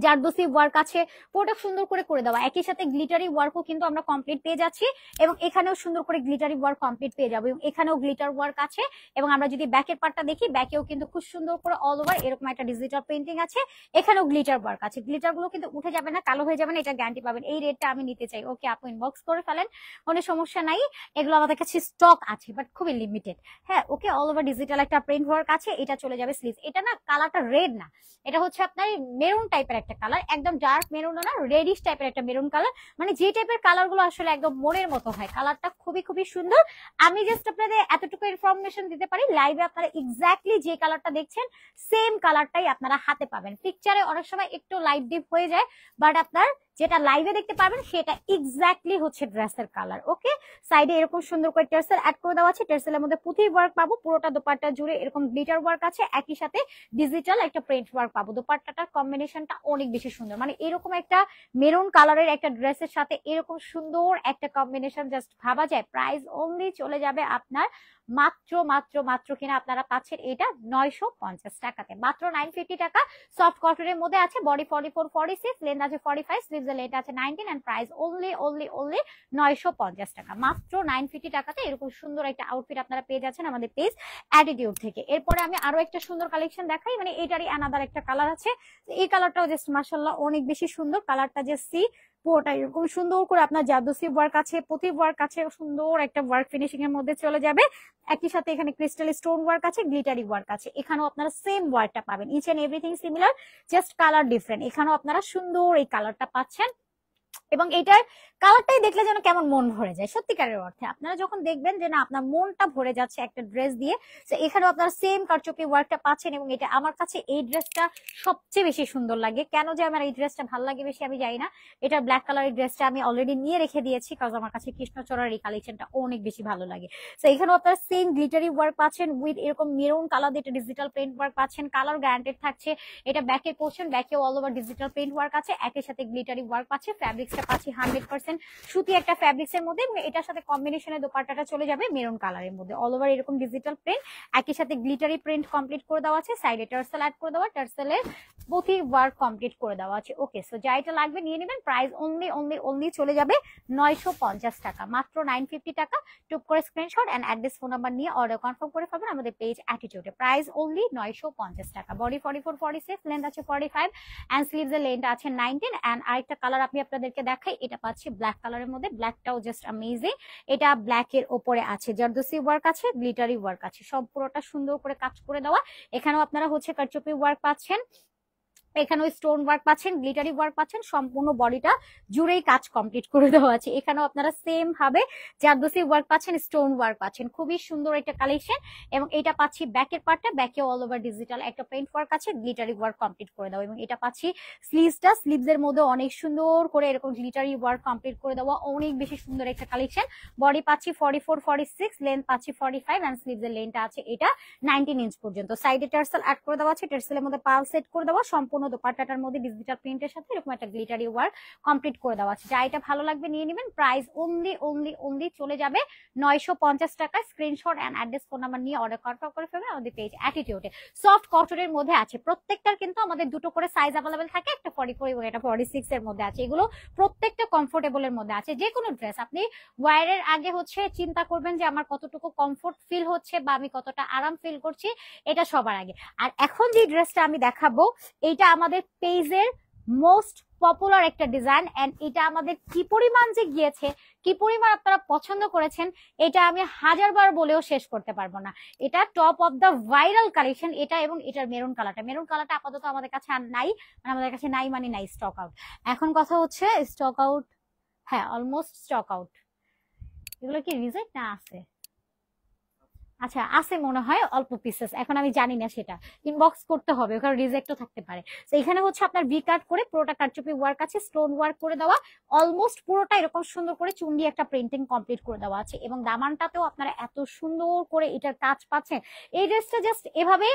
জারদোসি ওয়ার্ক আছে, পুরোটা সুন্দর করে দেওয়া। একই সাথে গ্লিটারি ওয়ার্কও কিন্তু আমরা কমপ্লিট পেয়ে যাচ্ছি, এবং এখানেও সুন্দর করে গ্লিটারি ওয়ার্ক কমপ্লিট পেয়ে যাবো, এবং এখানেও গ্লিটার ওয়ার্ক আছে। এবং আমরা যদি ব্যাকের পার্টটা দেখি, ব্যাকেও কিন্তু খুব সুন্দর করে অল ওভার এরকম একটা ডিজিটাল পেইন্টিং আছে, এখানেও গ্লিটার ওয়ার্ক আছে। গ্লিটার গুলো কিন্তু উঠে যাবে না, কালো হয়ে যাবে না, এটা গ্যারান্টি পাবেন। এই রেটটা আমি নিতে চাই। ওকে আপু, ইনবক্স করে ফেলেন, কোনো সমস্যা নাই, এগুলো আমাদের কাছে স্টক আছে, বাট খুবই লিমিটেড। হ্যাঁ, ওকে, অল ওভার ডিজিটাল একটা প্রিন্ট ওয়ার্ক আছে, এটা চলে যাবে স্লিভস। এটা না কালারটা রেড না, এটা হচ্ছে আপনার মেরুন টাইপের একটা কালার, একদম ডার্ক মেরুন না, রেডিশ টাইপের একটা মেরুন কালার, মানে যে টাইপের কালার গুলো আসলে একদম মনের মতো হয়। কালারটা খুবই সুন্দর। আমি জাস্ট আপনাদের এতটুকু ইনফরমেশন দিতে পারি, লাইভে আপনারা এক্স্যাক্টলি যে কালারটা দেখছেন সেম কালারটাই আপনারা হাতে পাবেন। পিকচারে অনেক সময় একটু লাইট ডিপ হয়ে যায়, বাট আপনার যেটা লাইভে দেখতে পাবেন সেটা এক্স্যাক্টলি হচ্ছে ড্রেসের কালার। ওকে, সাইডে এরকম সুন্দর করে টার্সেল অ্যাড করে দেওয়া আছে, টার্সেলের মধ্যে পুঁথি ওয়ার্ক পাবো, পুরোটা দোপাট্টা জুড়ে এরকম গ্লিটার ওয়ার্ক আছে, একই সাথে ডিজিটাল একটা প্রিন্ট ওয়ার্ক পাবো। দোপাট্টাটার কম্বিনেশনটা অনেক বেশি সুন্দর, মানে এরকম একটা মেরুন কালারের একটা ড্রেসের সাথে এরকম সুন্দর একটা কম্বিনেশন জাস্ট ভাবা যায়। প্রাইস অনলি চলে যাবে আপনার মাত্র কিনা আপনারা পাচ্ছেন এটা 950 টাকাতে, মাত্র 950 টাকা। সফট কটনের মধ্যে আছে, বডি 44 46, লেন্থ আছে 45, স্লিভস স্লিভস এর লেন্থ আছে 19 এন্ড প্রাইস অনলি 950 টাকা। মাত্র 950 টাকাতে এরকম সুন্দর একটা আউটফিট আপনারা পেয়ে যাচ্ছেন আমাদের পেজ অ্যাটিটিউড থেকে। এরপরে আমি আরো একটা সুন্দর কালেকশন দেখাই, মানে এটারই অ্যানাদার একটা কালার আছে। এই কালারটাও জাস্ট মাশাআল্লাহ অনেক বেশি সুন্দর। কালারটা জাস্ট সি, পুরোটা এরকম সুন্দর করে আপনার জাদুসি ওয়ার্ক আছে, প্রতি ওয়ার্ক আছে, সুন্দর একটা ওয়ার্ক ফিনিশিং এর মধ্যে চলে যাবে। একই সাথে এখানে ক্রিস্টাল স্টোন ওয়ার্ক আছে, গ্লিটারি ওয়ার্ক আছে। এখানেও আপনারা সেম ওয়ার্কটা পাবেন, each and everything similar, just colour different. এখানেও আপনারা সুন্দর এই কালারটা পাচ্ছেন এবং এটার কালারটাই দেখলে যেন কেমন মন ভরে যায় সত্যিকারের অর্থে। আপনারা যখন দেখবেন যে না আপনার মনটা ভরে যাচ্ছে একটা ড্রেস দিয়ে, তো এখানেও আপনারা সেম কারচুপি ওয়ার্কটা পাচ্ছেন। এবং এটা আমার কাছে এই ড্রেসটা সবচেয়ে বেশি সুন্দর লাগে। কেন যে আমার এই ড্রেসটা ভালো লাগে বেশি আমি জানি না। এটা ব্ল্যাক কালারের ড্রেসটা আমি অলরেডি নিয়ে রেখে দিয়েছি, কারণ আমার কাছে কৃষ্ণচূড়ার এই কালেকশনটা অনেক বেশি ভালো লাগে। তো এখানেও আপনারা সেম গ্লিটারি ওয়ার্ক পাচ্ছেন উইথ এরকম মেরুন কালার দিয়ে এটা ডিজিটাল প্রিন্ট ওয়ার্ক পাচ্ছেন। কালার গ্যারান্টেড থাকছে। এটা ব্যাকের পোর্শন, ব্যাকে all over digital print work আছে, একের সাথে গ্লিটারি ওয়ার্ক পাচ্ছে। ফ্যাব্রিক্সটা পাচ্ছি 100% সুতি একটা ফ্যাব্রিক্স এর মধ্যে। এটার সাথে কম্বিনেশনে দোপাট্টাটা চলে যাবে মেরুন কালারের মধ্যে, অল ওভার এরকম ডিজিটাল প্রিন্ট, একই সাথে গ্লিটারি প্রিন্ট কমপ্লিট করে দেওয়া আছে। সাইডে টার্সেল অ্যাড করে দেওয়া, টার্সেলের প্রতি ওয়ার্ক কমপ্লিট করে দেওয়া আছে। ওকে, সো যা এটা লাগবে নিয়ে নেবেন। প্রাইস অনলি চলে যাবে 950 টাকা, মাত্র 950 টাকা। টুক করে screenshot and address phone number নিয়ে অর্ডার কনফার্ম করে ফেলবেন আমাদের পেজ অ্যাটিটিউডে। প্রাইস অনলি 950 টাকা। বডি 44 46, লেন্থ আছে 45 এন্ড স্লিভস এর লেন্থ আছে 19। এন্ড আরেকটা কালার আমি আপনাদেরকে দেখাই, এটা পাচ্ছি ব্ল্যাক কালারের মধ্যে। ব্ল্যাকটাও জাস্ট অ্যামেজিং। এটা ব্ল্যাক এর উপরে আছে জারদোসি ওয়ার্ক আছে, গ্লিটারি ওয়ার্ক আছে, সব পুরোটা সুন্দর করে কাজ করে দেওয়া। এখানেও আপনারা হচ্ছে কারচুপি ওয়ার্ক পাচ্ছেন, এখানেও স্টোন ওয়ার্ক পাচ্ছেন, গ্লিটারি ওয়ার্ক পাচ্ছেন, সম্পূর্ণ বডিটা জুড়েই কাজ কমপ্লিট করে দেওয়া আছে। এখানেও আপনারা সেম ভাবে জারদোসি ওয়ার্ক পাচ্ছেন, স্টোন ওয়ার্ক পাচ্ছেন, খুবই সুন্দর একটা কালেকশন। এবং এটা পাচ্ছি ব্যাকের পার্টটা, ব্যাকে অল ওভার ডিজিটাল একটা পেইন্ট ওয়ার্ক আছে, গ্লিটারি ওয়ার্ক কমপ্লিট করে দেওয়া। এবং এটা পাচ্ছি স্লিভসটা, স্লিভস এর মধ্যে অনেক সুন্দর করে এরকম গ্লিটারি ওয়ার্ক কমপ্লিট করে দেওয়া, অনেক বেশি সুন্দর একটা কালেকশন। বডি পাচ্ছি 44 46, লেন্থ পাচ্ছি 45 এন্ড স্লিভস এর লেন্থটা আছে এটা 19 ইঞ্চ পর্যন্ত। সাইডে টার্সেল অ্যাড করে দেওয়া আছে, টার্সেলের মধ্যে পাল সেট করে দেওয়া, সম্পূর্ণ দোপাট্টাটার মধ্যে ডিজিটাল প্রিন্টের সাথে এরকম একটা গ্লিটারি ওয়ার্ক কমপ্লিট করে দেওয়া আছে। যা এটা ভালো লাগবে নিয়ে নেবেন। প্রাইস অনলি চলে যাবে 950 টাকা। Screenshot and address phone number নিয়ে অর্ডার কনফার্ম করে ফেলবেন আমাদের পেজ অ্যাটিটিউডে। সফট কটনের মধ্যে আছে, প্রত্যেকটার কিন্তু আমাদের দুটো করে সাইজ अवेलेबल থাকে, একটা 44 এবং একটা 46 এর মধ্যে আছে। এগুলো প্রত্যেকটা কমফোর্টেবল এর মধ্যে আছে। যে কোনো ড্রেস আপনি ওয়্যারের আগে হচ্ছে চিন্তা করবেন যে আমার কতটুকু কমফোর্ট ফিল হচ্ছে বা আমি কতটা আরাম ফিল করছি, এটা সবার আগে। আর এখন যে ড্রেসটা আমি দেখাবো এটা আমাদের পেজের মোস্ট পপুলার একটা ডিজাইন এন্ড এটা আমাদের কি পরিমাণ যে গিয়েছে, কি পরিমাণ আপনারা পছন্দ করেছেন, এটা আমি হাজারবার বলেও শেষ করতে পারবো না। এটা top of the viral collection এটা। এবং এটার মেরুন কালারটা আপাতত আমাদের কাছে আর নাই, মানে আমাদের কাছে নাই মানে নাই, স্টক আউট। এখন কথা হচ্ছে স্টক আউট, হ্যাঁ অলমোস্ট স্টক আউট। এগুলো কি রিজেক্ট না আছে? আচ্ছা আছে মনে হয় অল্প পিসেস, এখন আমি জানি না, সেটা ইনবক্স করতে হবে, কারণ রিজেক্টও থাকতে পারে। তো এখানে হচ্ছে আপনার ভি কাট করে পুরোটা কারচুপি ওয়ার্ক আছে, স্টোন ওয়ার্ক করে দেওয়া, অলমোস্ট পুরোটা এরকম সুন্দর করে চুন্ডি একটা প্রিন্টিং কমপ্লিট করে দেওয়া আছে। এবং দামানটাতেও আপনারা এত সুন্দর করে এটার কাজ পাচ্ছেন। এই ড্রেসটা জাস্ট এভাবে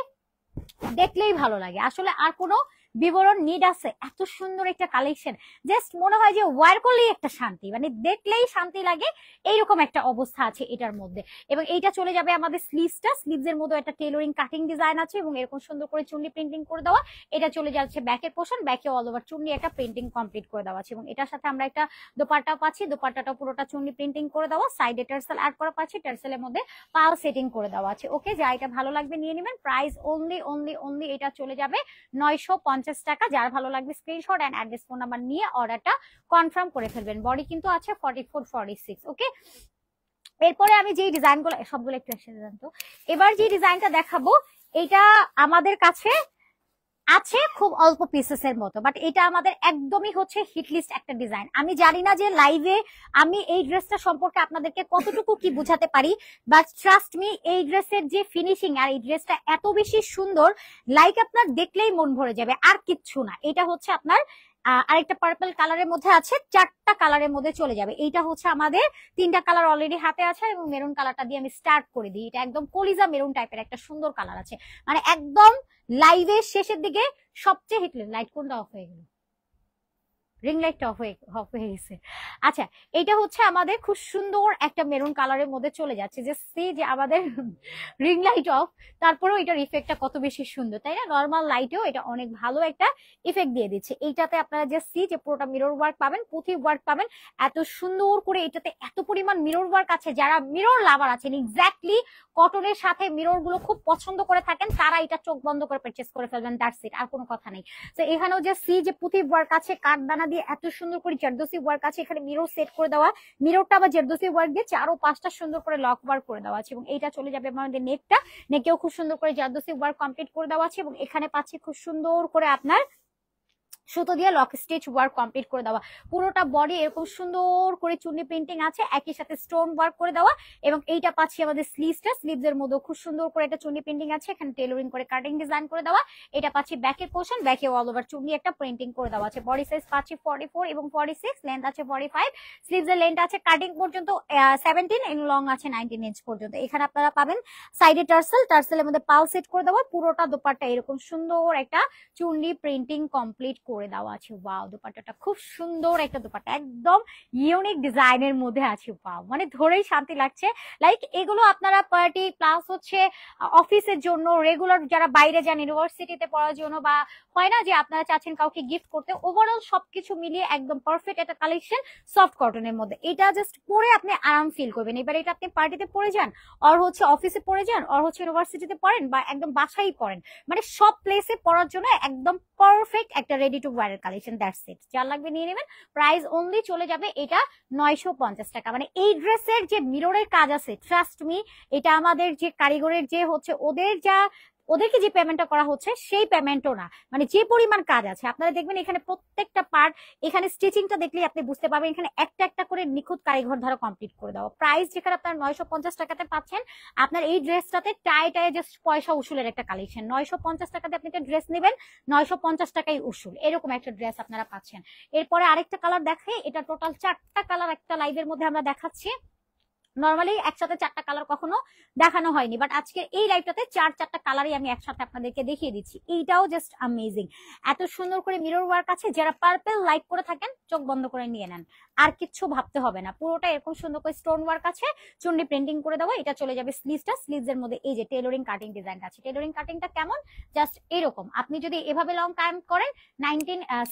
দেখলেই ভালো লাগে, আসলে আর কোনো বিবরণ নিড আছে? এত সুন্দর একটা কালেকশন, জাস্ট মনে হয় যে ওয়্যার করলেই একটা শান্তি, মানে দেখলেই শান্তি লাগে, এইরকম একটা অবস্থা আছে এটার মধ্যে। এবং এইটা চলে যাবে আমাদের স্লিভসটা, স্লিভস এর মধ্যে একটা টেলরিং কাটিং ডিজাইন আছে এবং এরকম সুন্দর করে চুন্নি প্রিন্টিং করে দেওয়া। এটা চলে যাচ্ছে ব্যাকের পোর্শন, ব্যাকে অল ওভার চুন্নি একটা প্রিন্টিং কমপ্লিট করে দেওয়া আছে। এবং এটার সাথে আমরা একটা দোপাট্টা পাচ্ছি, দোপাট্টাটা পুরোটা চুন্নি প্রিন্টিং করে দেওয়া, সাইডে টার্সেল অ্যাড করা পাচ্ছি, টার্সেলের মধ্যে পাল সেটিং করে দেওয়া আছে। ওকে, যা এটা ভালো লাগবে নিয়ে নেবেন। প্রাইস অনলি এটা চলে যাবে 950 টাকা। যার ভালো লাগবে screenshot and address phone number নিয়ে অর্ডারটা কনফার্ম করে ফেলবেন। বডি কিন্তু আছে 44 46। ওকে, এরপরে আমি যে ডিজাইনগুলো, সবগুলো একটু একসাথে জানতো, এবার যে ডিজাইনটা দেখাবো এটা আমাদের কাছে আছে খুব অল্প পিসেস এর মতো, বাট এটা আমাদের একদমই হচ্ছে হিট লিস্ট একটা ডিজাইন। আমি জানি না যে লাইভে আমি এই ড্রেসটা সম্পর্কে আপনাদেরকে কতটুকু কি বুঝাতে পারি, বাট ট্রাস্ট মি এই ড্রেসের যে ফিনিশিং আর এই ড্রেসটা এত বেশি সুন্দর, লাইক আপনার দেখলেই মন ভরে যাবে, আর কিচ্ছু না। এটা হচ্ছে আপনার আরেকটা পার্পল কালারের মধ্যে আছে, 4টা কালারের মধ্যে চলে যাবে। এইটা হচ্ছে আমাদের 3টা কালার অলরেডি হাতে আছে এবং মেরুন কালারটা দিয়ে আমি স্টার্ট করে দিই। এটা একদম কলিজা মেরুন টাইপের একটা সুন্দর কালার আছে, মানে একদম লাইভের শেষের দিকে সবচেয়ে হিট। লাইট কোনটা অফ হয়ে গেল? রিং লাইটটা অফ হয়ে গেছে। আচ্ছা, এটা হচ্ছে আমাদের খুব সুন্দর একটা মেরুন কালারের মধ্যে চলে যাচ্ছে, যে সি যে আমাদের রিং লাইট অফ, তারপরেও এটার ইফেক্টটা কত বেশি সুন্দর, তাই না? নর্মাল লাইটেও এটা অনেক ভালো একটা ইফেক্ট দিয়ে দিচ্ছে। এইটাতে আপনারা যে সি যে পুরোটা মিরর ওয়ার্ক পাবেন, পুঁথি ওয়ার্ক পাবেন, এত সুন্দর করে এটাতে এত পরিমাণ মিরর ওয়ার্ক আছে। যারা মিরর লাভার আছেন, এক্স্যাক্টলি কটনের সাথে মিরর গুলো খুব পছন্দ করে থাকেন, তারা এটা চোখ বন্ধ করে পারচেজ করে ফেলবেন, দ্যাটস ইট, আর কোনো কথা নেই। তো এখানেও যে সি যে পুঁথি ওয়ার্ক আছে, কাঠদানা দিয়ে এত সুন্দর করে জারদোসি ওয়ার্ক আছে, এখানে মিরর সেট করে দেওয়া, মিররটা আবার জারদোসি ওয়ার্ক দিয়ে 4 ও 5টা সুন্দর করে লক ওয়ার্ক করে দেওয়া আছে। এবং এইটা চলে যাবে আমাদের নেকটা, নেকেও খুব সুন্দর করে জারদোসি ওয়ার্ক কমপ্লিট করে দেওয়া আছে। এবং এখানে পাচ্ছি খুব সুন্দর করে আপনার সুতো দিয়ে লক স্টিচ ওয়ার্ক কমপ্লিট করে দেওয়া। পুরোটা বডি এরকম সুন্দর করে চুন্নি প্রিন্টিং আছে, একই সাথে স্টোন ওয়ার্ক করে দেওয়া। এবং এইটা পাচ্ছি আমাদের স্লিভসটা, স্লিভস এর মধ্যে খুব সুন্দর করে একটা চুন্নি প্রিন্টিং আছে, এখানে টেলরিং করে কাটিং ডিজাইন করে দেওয়া। এটা পাচ্ছি ব্যাকের পোর্শন, ব্যাকে অল ওভার চুন্নি একটা প্রিন্টিং করে দেওয়া আছে। বডি সাইজ পাচ্ছি 44 এবং 46, লেন্থ আছে 45, স্লিভস এর লেন্থ আছে কাটিং পর্যন্ত 17 এবং লং আছে 19 ইঞ্চ পর্যন্ত। এখানে আপনারা পাবেন সাইডে টার্সেল, টার্সেলের মধ্যে পাল সেট করে দেওয়া। পুরোটা দোপাট্টা এরকম সুন্দর একটা চুন্নি প্রিন্টিং কমপ্লিট করে দেওয়া আছে। ওয়াও, দোপাট্টাটা খুব সুন্দর একটা দোপাট্টা, একদম ইউনিক ডিজাইনের মধ্যে আছে। ওয়াও, মানে ধরেই শান্তি লাগছে। লাইক এগুলো আপনারা পার্টি প্লাস হচ্ছে অফিসের জন্য, রেগুলার যারা বাইরে যান ইউনিভার্সিটিতে পড়ার জন্য, বা হয় না যে আপনারা চাচ্ছেন কাউকে গিফট করতে, ওভারঅল সবকিছু মিলিয়ে একদম পারফেক্ট একটা কালেকশন সফট কটনের মধ্যে। এটা জাস্ট পরে আপনি আরাম ফিল করবেন। এবার এটা আপনি পার্টিতে পরে যান, আর হচ্ছে অফিসে পরে যান, আর হচ্ছে ইউনিভার্সিটিতে পড়েন, বা একদম বাসায় পড়েন, মানে সব প্লেসে পরার জন্য একদম পারফেক্ট একটা ready to wire collection. That's it, যা লাগবে নিয়ে নেবেন। প্রাইস অনলি চলে যাবে এটা 950 টাকা। মানে এই ড্রেসের যে মিররের কাজ আছে, ট্রাস্ট মি, এটা আমাদের যে কারিগরের যে হচ্ছে ওদেরকে যে পেমেন্টটা করা হচ্ছে সেই পেমেন্টও না, মানে যে পরিমাণ কাজ আছে আপনারা দেখবেন এখানে প্রত্যেকটা পার্ট, এখানে স্টিচিংটা দেখলেই আপনি বুঝতে পারবেন এখানে একটা একটা করে নিখুঁত কারিগর দ্বারা কমপ্লিট করে দেওয়া। প্রাইস যেখানে আপনার 950 টাকাতে পাচ্ছেন, আপনার এই ড্রেসটাতে টায়ে জাস্ট পয়সা উসুলের একটা কালেকশন। 950 টাকাতে আপনি একটা ড্রেস নেবেন, 950 টাকাই উসুল, এরকম একটা ড্রেস আপনারা পাচ্ছেন। এরপরে আরেকটা কালার দেখে, এটা টোটাল 4টা কালার একটা লাইভের মধ্যে আমরা দেখাচ্ছি। নর্মালি একসাথে 4টা কালার কখনো দেখানো হয়নি, বাট আজকে এই লাইভটাতে 4টা কালারই আমি একসাথে আপনাদেরকে দেখিয়ে দিচ্ছি। এইটাও জাস্ট অ্যামেজিং, এত সুন্দর করে মিরর ওয়ার্ক আছে। যারা পার্পল লাইক করে থাকেন চোখ বন্ধ করে নিয়ে নেন, আর কিচ্ছু ভাবতে হবে না। পুরোটা এরকম সুন্দর করে স্টোন ওয়ার্ক আছে, চুন্ডি প্রিন্টিং করে দেওয়া। এটা চলে যাবে স্লিভসটা, স্লিভস এর মধ্যে এই যে টেলরিং কাটিং ডিজাইনটা আছে। টেলরিং কাটিংটা কেমন, জাস্ট এরকম আপনি যদি এভাবে লং কাউন্ট করেন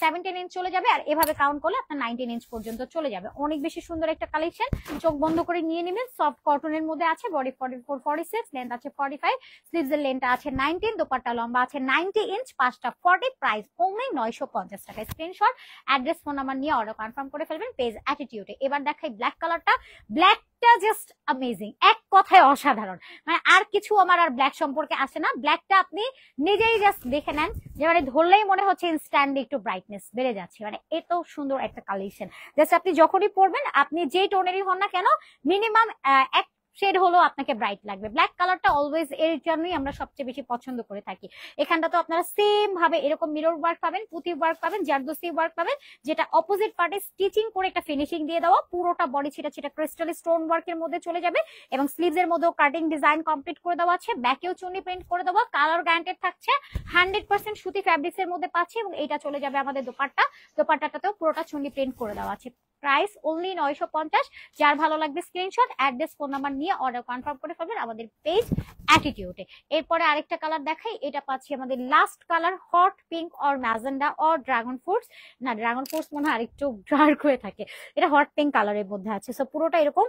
17 ইঞ্চ চলে যাবে, আর এভাবে কাউন্ট করলে আপনার 19 ইঞ্চ পর্যন্ত চলে যাবে। অনেক বেশি সুন্দর একটা কালেকশন, চোখ বন্ধ করে নিয়ে নেবেন। সফট কটনের মধ্যে আছে, বডি 44 46, লেন্থ আছে 45, স্লিভস এর লেন্থ আছে 19, দোপাট্টা লম্বা আছে 90 ইঞ্চ, 5টা 40, প্রাইস অনলি 950 টাকা। স্ক্রিনশট, অ্যাড্রেস, ফোন নাম্বার নিয়ে অর্ডার কনফার্ম করে ফেলবেন পেজ অ্যাটিটিউডে। এবার দেখাই ব্ল্যাক কালারটা। ব্ল্যাকটা জাস্ট অ্যামেজিং, এক কথায় অসাধারণ, মানে আর কিছু আমার আর ব্ল্যাক সম্পর্কে আসে না। ব্ল্যাকটা আপনি নিজেই জাস্ট দেখে নেন, যে মানে ধরলেই মনে হচ্ছে ইনস্ট্যান্টলি একটু ব্রাইটনেস বেড়ে যাচ্ছে। মানে এত সুন্দর একটা কালেকশন, জাস্ট আপনি যখনই পরবেন, আপনি যেই টোনেরই হন না কেন, মিনিমাম এক শেড হলো আপনাকে ব্রাইট লাগবে। ব্ল্যাক কালারটা অলওয়েজ এর জন্যই আমরা সবচেয়ে বেশি পছন্দ করে থাকি। এখানটা তো আপনারা সেম ভাবে এরকম মিরর ওয়ার্ক পাবেন, পুঁথি ওয়ার্ক পাবেন, জারদোসি ওয়ার্ক পাবেন, যেটা অপোজিট পার্টে স্টিচিং করে একটা ফিনিশিং দিয়ে দেওয়া। পুরোটা বডি ছিটা ছিটা ক্রিস্টাল স্টোন ওয়ার্কের মধ্যে চলে যাবে, এবং স্লিভস এর মধ্যেও কাটিং ডিজাইন কমপ্লিট করে দেওয়া আছে। ব্যাকেও চুনি প্রিন্ট করে দেওয়া, কালার গ্যারান্টেড থাকছে, 100% সুতি ফ্যাব্রিক্স এর মধ্যে পাচ্ছি। এবং এটা চলে যাবে আমাদের দোপাট্টা, দোপাট্টাটাতেও পুরোটা চুনি প্রিন্ট করে দেওয়া আছে। Price only 950। যার ভালো লাগবে স্ক্রিনশট, অ্যাড্রেস, ফোন নাম্বার নিয়ে অর্ডার কনফার্ম করে ফেলবেন আমাদের পেজ অ্যাটিটিউডে। এরপরে আরেকটা কালার দেখাই, এটা পাচ্ছি আমাদের last colour, hot pink or magenta or dragon fruits. না, ড্রাগন ফ্রুটস মনে হয় আরেকটু ডার্ক হয়ে থাকে, এটা হট পিঙ্ক কালারের মধ্যে আছে। সো পুরোটা এরকম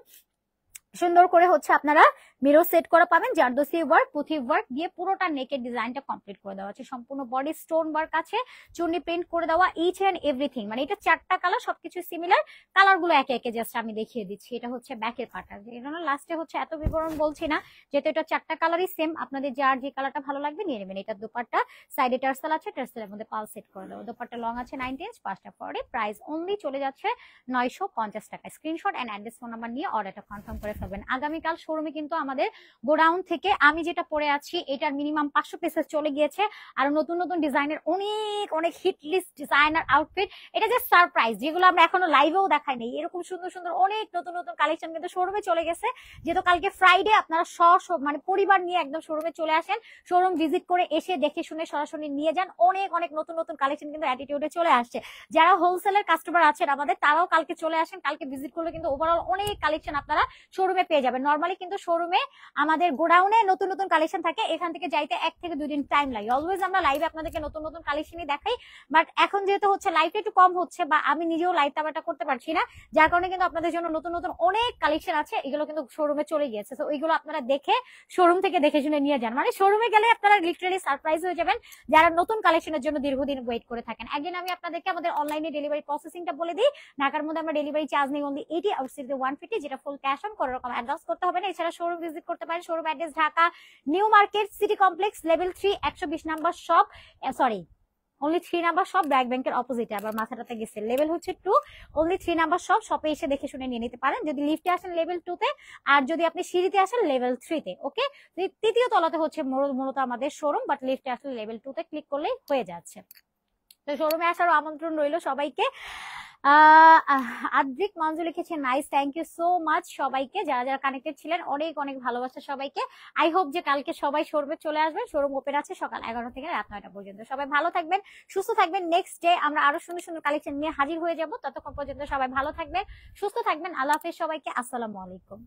সুন্দর করে হচ্ছে আপনারা মিরর সেট করা পাবেন, জারদোসি ওয়ার্ক, পুঁথি ওয়ার্ক দিয়ে পুরোটা নেকের ডিজাইনটা কমপ্লিট করে দেওয়া আছে। সম্পূর্ণ বডি স্টোন ওয়ার্ক আছে, চুন্নি প্রিন্ট করে দেওয়া, ইচ এন্ড এভরিথিং। মানে এটা 4টা কালার, সবকিছু সিমিলার। কালার গুলো একে একে জাস্ট আমি দেখিয়ে দিচ্ছি। এটা হচ্ছে ব্যাকের পার্টটা, এই জন্য লাস্টে হচ্ছে এত বিবরণ বলছি না, যেহেতু এটা 4টা কালারই সেম। আপনাদের যার যে কালারটা ভালো লাগবে নিয়ে নেবেন। এটা দোপাট্টা, সাইডে টার্সেল আছে, টার্সেলের মধ্যে পাল সেট করে দেওয়া। দোপাট্টা লং আছে 90 ইঞ্চ, 5টা 40, প্রাইস অনলি চলে যাচ্ছে 950 টাকা। Screenshot and address, phone number নিয়ে অর্ডারটা কনফার্ম করে ফেলবেন। আগামীকাল শোরুমে কিন্তু আমাদের গোডাউন থেকে আমি যেটা পরে আছি এটার মিনিমাম 500 পিসেস চলে গিয়েছে। আর নতুন নতুন ডিজাইনের অনেক অনেক হিট লিস্ট ডিজাইনার আউটফিট, এটা যে সারপ্রাইজ, যেগুলো আমরা এখনো লাইভেও দেখাই নাই, এরকম সুন্দর সুন্দর অনেক নতুন নতুন কালেকশন কিন্তু শোরুমে চলে গেছে। যেহেতু কালকে ফ্রাইডে, আপনারা মানে পরিবার নিয়ে একদম শোরুমে চলে আসেন, শোরুম ভিজিট করে এসে দেখে শুনে সরাসরি নিয়ে যান। অনেক অনেক নতুন নতুন কালেকশন কিন্তু অ্যাটিটিউডে চলে আসছে। যারা হোলসেলের কাস্টমার আছেন আমাদের, তারাও কালকে চলে আসেন। কালকে ভিজিট করলে কিন্তু ওভারঅল অনেক কালেকশন আপনারা শোরুমে পেয়ে যাবেন। নর্মালি কিন্তু শোরুমে আমাদের গোডাউনে নতুন নতুন কালেকশন থাকে, এখান থেকে যাইতে 1 থেকে 2 দিন টাইম লাগে। অলওয়েজ আমরা লাইভে আপনাদেরকে নতুন নতুন কালেকশনই দেখাই, বাট এখন যেহেতু হচ্ছে লাইভটা একটু কম হচ্ছে, বা আমি নিজেও লাইভ টাবাটা করতে পারছি না, যার কারণে কিন্তু আপনাদের জন্য নতুন নতুন অনেক কালেকশন আছে, এগুলো কিন্তু শোরুমে চলে গিয়েছে। তো ওইগুলো আপনারা দেখে শোরুম থেকে দেখে শুনে নিয়ে যান। মানে শোরুমে গেলে আপনারা লিটারালি সারপ্রাইজ হয়ে যাবেন, যারা নতুন কালেকশনের জন্য দীর্ঘদিন ওয়েট করে থাকেন। একদিন আমি আপনাদেরকে আমাদের অনলাইনে ডেলিভারি প্রসেসিংটা বলে দিই। ঢাকার মধ্যে আমরা ডেলিভারি চার্জ নেই অনলি 80, আউটসাইডে 150, যেটা ফুল ক্যাশ অন, কোনো রকম অ্যাডভান্স করতে হবে না। এছাড়া শোরুম ভিজিট করতে পারেন। Showroom address Dhaka new market city complex, level 3, 120 number shop, sorry only 3 number shop, BRAC ব্যাংকের অপোজিটে, আবার মাথাটাতে গেছে, লেভেল হচ্ছে 2, অনলি 3 নাম্বার শপ। শপে এসে দেখে শুনে নিয়ে নিতে পারেন, যদি লিফটে আসেন লেভেল 2 তে, আর যদি আপনি সিঁড়িতে আসেন লেভেল 3 তে। ওকে, তৃতীয় তলাতে হচ্ছে মূলত আমাদের শোরুম, বাট লিফটে আসলে লেভেল 2 তে ক্লিক করলেই হয়ে যাচ্ছে। তো শোরুমে আসারও আমন্ত্রণ রইল সবাইকে। আদ্রিক মঞ্জু লিখেছে nice, thank you so much সবাইকে, যারা যারা কানেক্টেড ছিলেন অনেক অনেক ভালোবাসা সবাইকে। আই হোপ যে কালকে সবাই শোরুমে চলে আসবেন। শোরুম ওপেন আছে সকাল 11 থেকে রাত 9টা পর্যন্ত। সবাই ভালো থাকবেন, সুস্থ থাকবেন। নেক্সট ডে আমরা আরো সুন্দর সুন্দর কালেকশন নিয়ে হাজির হয়ে যাব। ততক্ষণ পর্যন্ত সবাই ভালো থাকবেন, সুস্থ থাকবেন। আল্লাহ হাফেজ সবাইকে, আসসালামু আলাইকুম।